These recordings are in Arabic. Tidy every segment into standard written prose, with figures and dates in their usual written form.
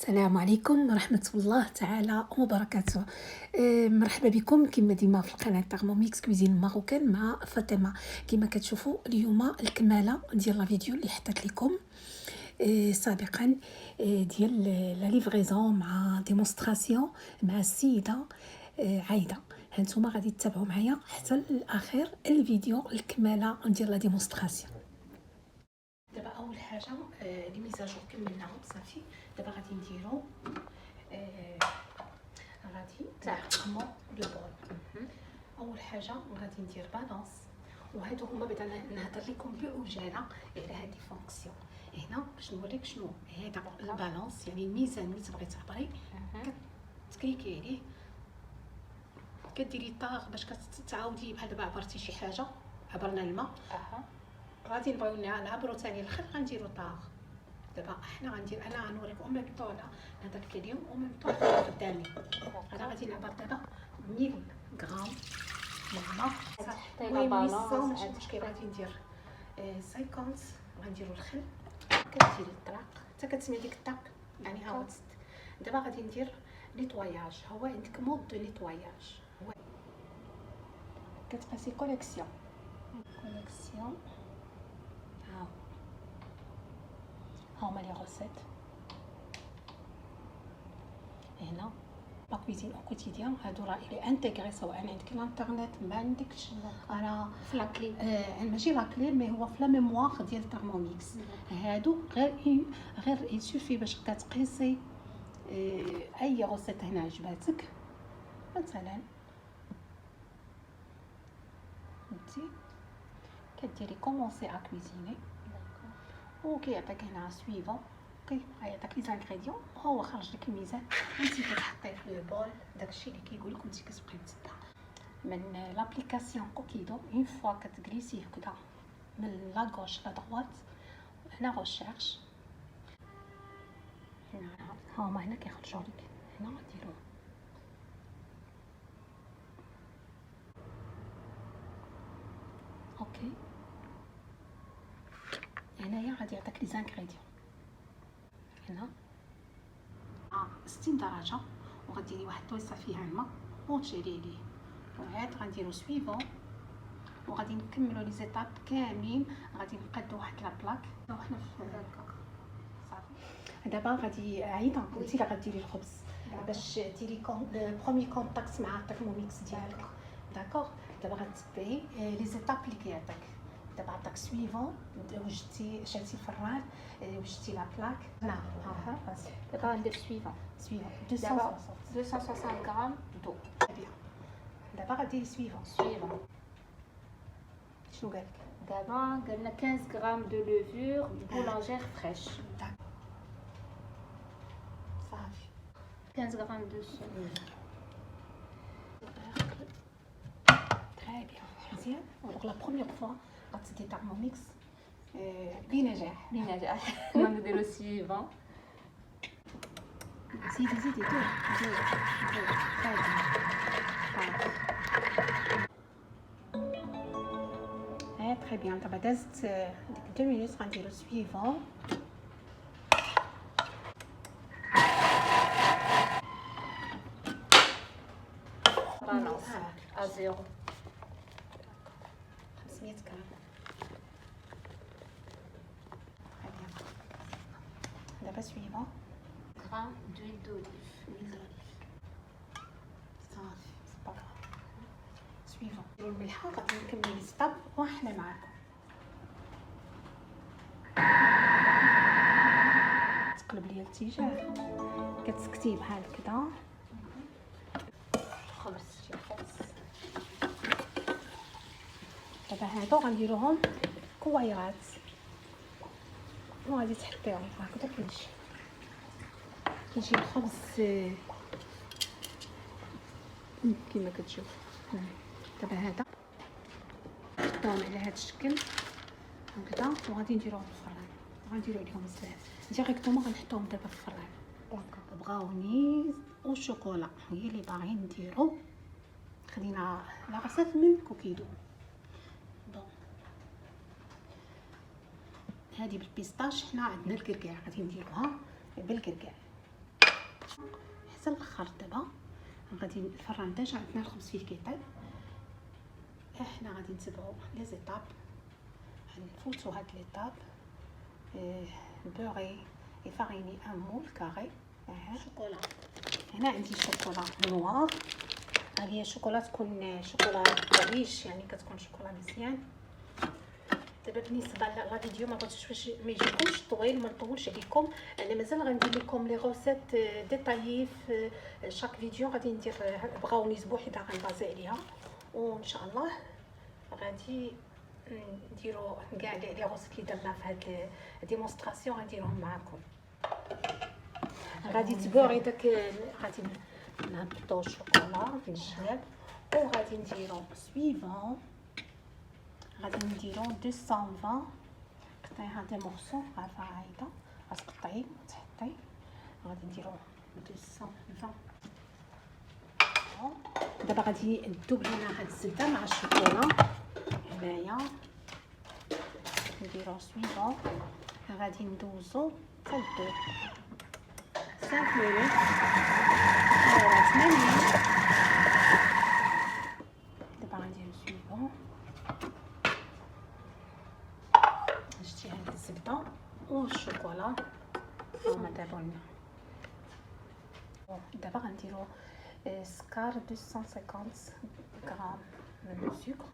السلام عليكم ورحمة الله تعالى وبركاته. مرحبا بكم كما ديما في القناة ترموميكس كويزين ماروكان مع فاطمة. كما كتشوفوا اليوم الكمالة ديال لا فيديو اللي حطيت لكم سابقا ديال لا ليفريزون مع ديمونستراسيون مع السيدة عايدة. هانتوما غادي تتابعوا معايا حتى الاخير الفيديو الكمالة ديال لا ديمونستراسيون. دابا اول حاجه لي ميزاجور كملناهم صافي. دابا غادي نديرو غادي نعقمو بلا بول. اول حاجه غادي ندير بالانس، وهادو هما بدا نهضر لكم بعجاله على هذه فونكسيون هنا باش نوريك شنو هذا البالانس. يعني الميزان ملي تبغي تعبري كتكليكي عليه كديري طاغ باش كتعاودي بحال دابا عبرتي شي حاجه، عبرنا الماء غادي نبغيو نعبرو ثاني الخيط غنديرو طاغ. دابا حنا غندير انا غنوريك او ميم طون نهضر لك اليوم او ميم طون قدامي. انا غادي نعبر دابا 1000 غرام من الماء. المهم ماشي مشكل غادي ندير 50 غنديرو الخل كديري الطراق حتى كتسمعي ديك الطاق يعني ها هو. دابا غادي ندير نيطواياج. هو عندك مود دو نيطواياج، هو كتقاسي كوليكسيون هاهما لي غوسيت. هنا لا كويزين او كوتيديان هادو راه لي انتيغري سواء عندك الانترنت ما عندكش راه في لاكلي ماشي لاكلي مي هو في لا ميموار ديال ترموميكس. هادو غير يسوفي باش كتقيسي اي غوسيت هنا عجباتك مثلا انتي كديري كومونسي ا كويزيني وكيعطيك هنا سويفون كيعطيك لي زانغريديون هو خرج لك الميزان انتي كتحطيه في لو بول. داكشي اللي كيقول لك انتي كتبقاي تتبع من لابليكاسيون كوكيدو. اون فوا كتجليسي هكذا من لا غوش لا دروات هنا ريشيرش هما هنا كيخرجوا لك هنا غنديرو اوكي. هنايا غادي يعطيك لي زانغريديون هنا 60 درجه وغديري واحد الطويصه فيها الماء وتشعلي عليه وعاد غنديرو سويفون وغادي نكملوا لي زيتاب كاملين. غادي نقادو واحد لا بلاك وحنا في صافي. دابا غادي عايده انتي اللي غديري الخبز باش ديري بروميي كونتاكت مع الترموميكس ديالك داكوغ. دابا غتبعي لي زيتاب اللي كيعطيك. دابا عطاك سويفون وجدتي شالتي الفران وجدتي لا بلاك. نعم ها دابا غندير سويفون 260 غرام دو. دابا غديري سويفون شنو قالك؟ دابا قالنا 15 غرام دو لوفور بولانجير فريش. صافي 15 غرام دو سول. تري بيان مزيان. دونك لا بروميير فوا غتسدي ترموميكس بنجاح نديرو سويفون. زيدي دو تري بيان. دابا دازت ديك 2 مينوت غنديرو سويفون. بالانس ا زيرو 500 غرام. دابا سويفون غرام دويل دوليف صافي سباغ سويفون. نديرو الملحه غادي نكمل السطاب وحنا معاكم. تقلب ليا الاتجاه كتسكتي بحال كدا. خبز دابا هادو غنديروهم كويرات وغادي تحطيهم هكذا كيجي الخبز كما كتشوف. دابا هذا نحطوهم على هذا الشكل هكذا وغادي نديروهم في الفران. غنديرو عليهم بزاف ديريكتومون غنحطوهم دابا في الفران. بغاوني وشوكولا هي اللي باغيين نديرو. خدينا لا غاسات من كوكيدو. هذه بالبيستاش. حنا عندنا الكركاع غادي نديروها بالكركاع. حتى الاخر. دابا غادي الفران ديجا عندنا الخبز فيه كيطيب، احنا غادي نتبعوا لي زيتاب، غنفوتوا هاد ليطاب. بوغي يفاريني ان مول كاري. شوكولا، هنا عندي شوكولا نوار، هذه هي شوكولا تكون شوكولا ريش، يعني كتكون شوكولا مزيان. دابا بالنسبه لا فيديو ما بغيتش باش ما يجيكمش طويل، ما نطولش عليكم، انا مازال غندير لكم لي غوسيت ديتايي في شاك فيديو. غادي ندير بغاونيز بوحده غنبازي عليها، وان شاء الله غادي نديروا كاع لي غوسيت اللي درنا في هاد ديمونستراسيون غنديرهم معكم. غادي تبوغي داك، غادي نهبطوا الشوكولا في الجناب، وغادي نديروا سويفون، غادي نديرو 220. قطعيها دي مورسو، عارفه هايدا غتقطعي وتحطي. غادي نديرو 220. دابا غادي ندوب هنا هاد الزبده مع الشوكولا. هنايا نديرو سويفون، غادي ندوزو حتى ل 5 مينوت ولا 8. دابا غنديرو سويفون، شتي هاد الزبده والشوكولا هما دابا. دابا غنديرو سكر 250 غرام من السكر.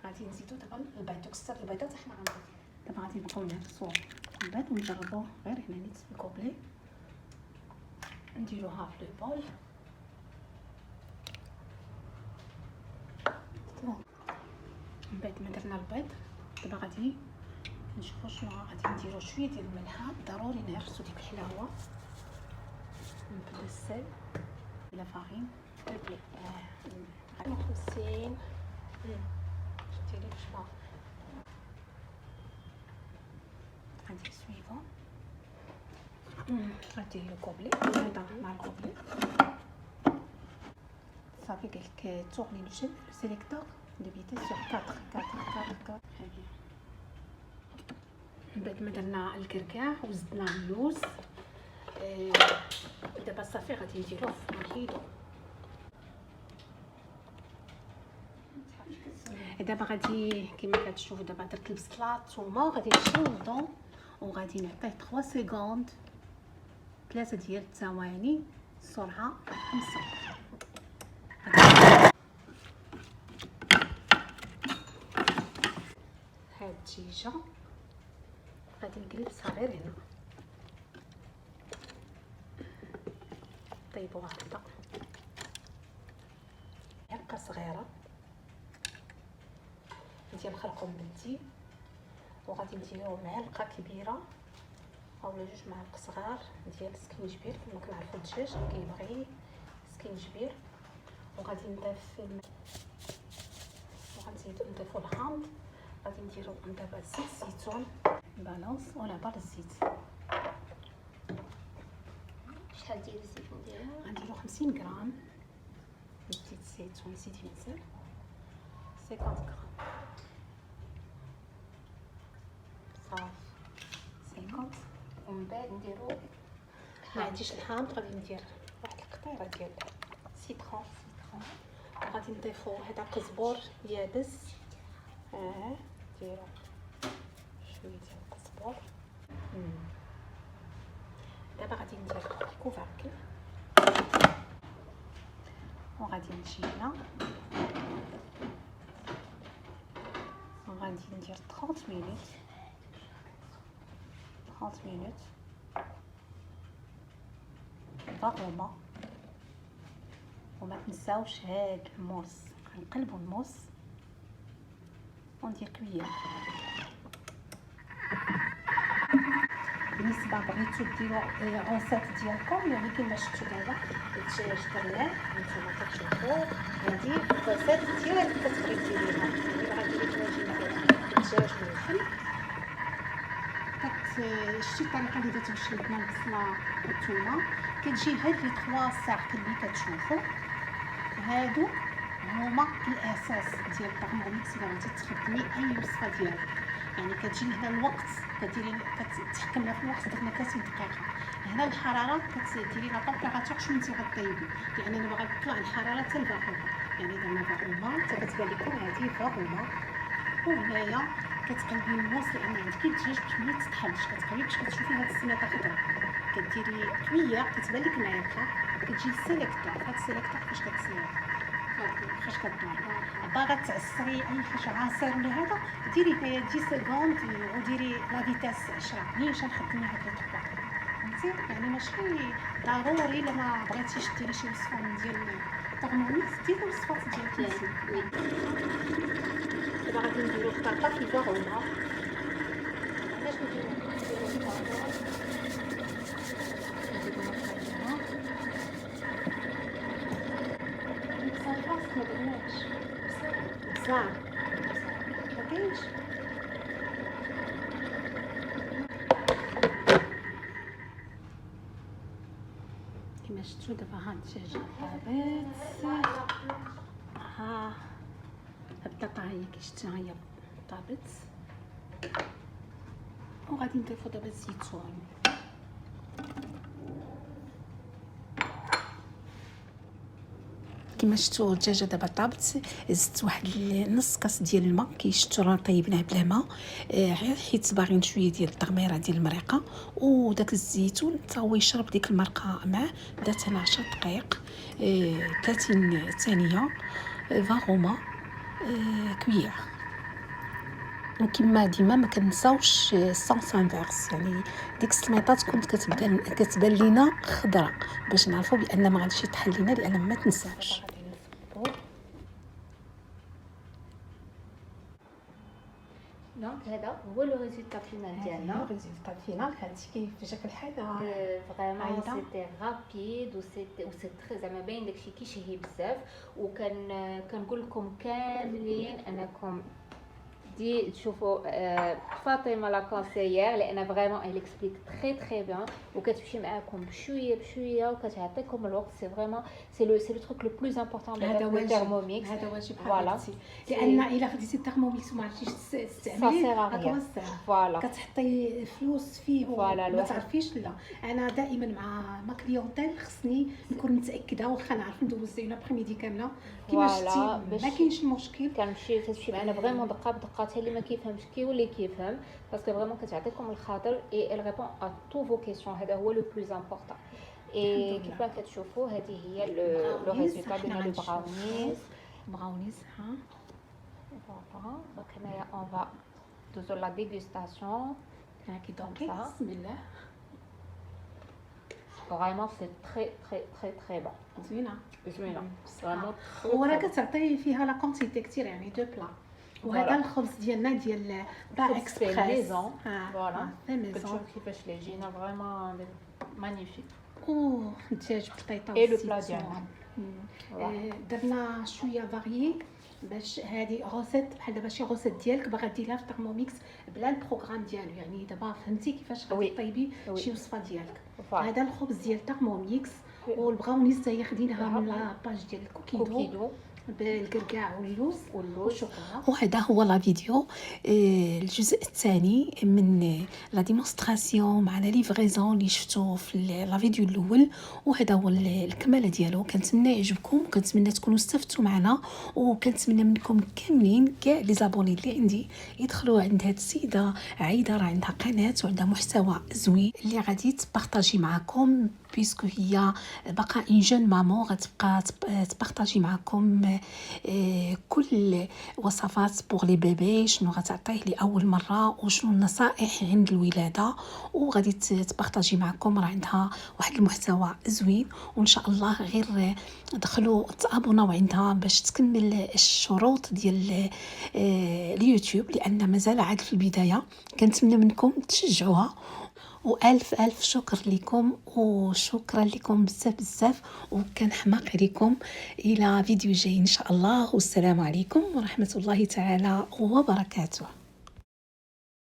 غادي نزيدو دابا البيض، دوك 6 البيضات حنا غنزيدو. دابا غادي نبقاو نعكسو البيض ونجربوه غير هنا نيت في الكوبلي. نديروها في لو بول. من بعد ما درنا البيض دابا غادي نشوفوا شنو غادي نديرو. شويه ديال الملحه، ضروري نهرسو ديك الحلاوه. نبدو السل لا فارين بلي 50. شتي لي شنو غندير سويفون، غادي لو كوبلي هذا مع الكوبلي صافي. قالك تورني لو سيليكتور دو فيتيس سور 4. من بعد ما درنا الكركاع وزدنا اللوز، دابا صافي غادي نديروه في الكيلو. دابا غادي كما كتشوفوا دابا درت البصله الثومه، غادي نشوضو وغادي نعطيه 3 سكوند، 3 ديال الثواني، السرعه 5. هاد الدجاجه غادي نجلسها غير هنا، طيبوها هكذا معلقه صغيره ديال خرقوم بلدي، وغادي نديرو معلقه كبيره اولا 2 معالق صغار ديال السكينجبير. كما كنعرفوا الدجاج كيبغي سكينجبير. وغادي نضيف وغنزيدو نضيفو الحامض. غادي نديرو دابا زيت زيتون بالانس ولا بار الزيت. شحال ديال الزيت نديرو؟ غنديرو 50 غرام زيت الزيتون، نسيت نزل 50 غرام صافي 50. ومن بعد نديرو ما عنديش الحامض، غادي ندير واحد القطيره ديال سيترون. غادي نضيفو هذا قزبور يابس، نديرو شويه ديال القزبور. دابا غادي ندير الكوفركل وغادي نجي هنا وغادي ندير 30 مينوت ضغمه. وما تنساوش هاد الموس، غنقلبوا الموس وندير كويا. بالنسبه بغيتو ديروا غوسيت ديالكم، يعني كما شفتوا دابا الدجاج درناه نتوما كتشوفوا. هذه غوسيت ديالك كتبغي ديريها، يعني غادي ديري الدجاج والفل. شتي الطريقه اللي درت باش شلتنا البصله والثومه، كتجي هاد لي 3 ساعات اللي كتشوفوا هادو هما الاساس ديال الطرموميكس. الا بغيتي تخدمي اي وصفه ديالك، يعني كتجي هنا الوقت كديري كتحكم لها في الوقت، درنا 30 دقيقه. هنا الحراره كتديري لا طومبيراتور شنو انت غطيبي، لان انا باغا نطلع الحراره حتى الفاغوما. يعني درنا فاغوما حتى كتبان لكم هذه فاغوما، وهنايا كتقلبي الموس لان عندك الدجاج باش ما يتطحنش. كتقلبي باش كتشوفي هاد السميطه خضراء، كديري قويه كتبان لك ناعقه، كتجي السيليكتور. هاد السيليكتور فاش كدور باغا تعصري اي حاجه عصير ولا هذا ديري فيها 10 سكوند وديري لا فيتاس 10. نيش نخدمي هكا تبقى فهمتي. يعني ماشي ضروري الا ما بغيتيش ديري شي وصفه ديال الترموميكس ديري الوصفات ديالك. دابا غادي نديرو الطرطه في الفاغوما. علاش نديرو الطرطه؟ بزاف مكاينش كيما شفتوا. دابا ها الدجاج طابت، ها البطاطا هي كي شفتها هي طابت، وغادي نضيفو دابا الزيتون. كما شفتوا الدجاجه دابا طابت، زدت واحد نص كاس ديال الماء. كي شفتوا راه طيبناه بلا ماء، حيت باغيين شويه ديال التغميره ديال المريقه، وداك الزيتون حتى هو يشرب ديك المرقه معاه. درت انا 10 دقائق 30 ثانيه فاغوما كويا. وكما ديما ما كنساوش الصوص انفيرس، يعني ديك السميطات كنت كتبان لينا خضراء باش نعرفوا بان ما غاديش يطحن لينا، لان ما تنساوش. دونك هذا هو لو ريزولتا فينال ديالنا. الريزولتا فينال هادشي كيف جاك الحال فريمون سيتي رابيد و سي تري زعما باين داكشي كيشهي بزاف. كنقول لكم كاملين انكم دي تشوفوا فاطمه لا كونسيير، لان فريمون elle explique très très bien وكتمشي معاكم بشويه بشويه وكتعطيكم الوقت. سي فريمون سي لو تروك لو بلوز امبورطون دابا في الترموميكس. هذا واجب فوالا، لان الا خديتي الترموميكس وما عرفتيش تستعمليه فوالا كتحطي فلوس فيه وما تعرفيش. لا انا دائما مع كليونتيل خصني نكون متاكده، واخا نعرف ندوز اون ابريميدي كامله كيما شفتي ما كاينش مشكل. كتمشي معنا فريمون دقه بدقه، حتى اللي ما كيفهمش كيولي كيفهم، باسكو فريمون كتعطيكم الخاطر اي ال ريبون ا تو فو كيسيون. هذا هو لو بلوز امبورطون. اي كيف ما كتشوفوا هذه هي لو ريزولتا ديال لو براونيز. ها فوالا دونك هنايا اون فا دوزو لا ديغوستاسيون. هاكي دونك بسم الله. فريمون سي تري تري تري تري بون. زوينه فريمون. وراه كتعطي فيها لا كونتيتي كثير، يعني دو بلا. وهذا الخبز ديالنا ديال با اكسبريس. فوالا كتشوف كيفاش لي جينا فريمون مانيفيك. الدجاج بالطيطه اي لو بلا ديالنا درنا شويه فاريي باش هذه غوسيت بحال دابا شي غوسيت ديالك باغا ديريها في الترموميكس بلا البروغرام ديالو. يعني دابا فهمتي كيفاش غادي طيبي شي وصفه ديالك. هذا الخبز ديال الترموميكس. والبراونيز حتى هي خديناها من لاباج ديال كوكيدو بالكركاع واللوز والشوكولا. وهذا هو لا فيديو الجزء الثاني من لا ديمونستراسيون مع لا ليفريزون اللي شفتوه في لا فيديو الاول. وهذا هو الكماله ديالو. كنتمنى يعجبكم، وكنتمنى تكونوا استفدتوا معنا، وكنتمنى منكم كاملين كاع لي زابوني اللي عندي يدخلوا عند هاد السيده عايده. راه عندها قناه وعندها محتوى زوين اللي غادي تبارطاجي معكم، بيسكو هي باقا اون جون مامون غتبقى تبارطاجي معكم كل وصفات بوغ لي بيبي، شنو غتعطيه لاول مره وشنو النصائح عند الولاده، وغادي تبارطاجي معكم. راه عندها واحد المحتوى زوين، وان شاء الله غير دخلوا تابوناو عندها باش تكمل الشروط ديال اليوتيوب، لان مازال عاد في البدايه. كنتمنى منكم تشجعوها، والف الف شكر لكم، وشكرا لكم بزاف بزاف، وكنحماق عليكم. الى فيديو جاي ان شاء الله، والسلام عليكم ورحمه الله تعالى وبركاته.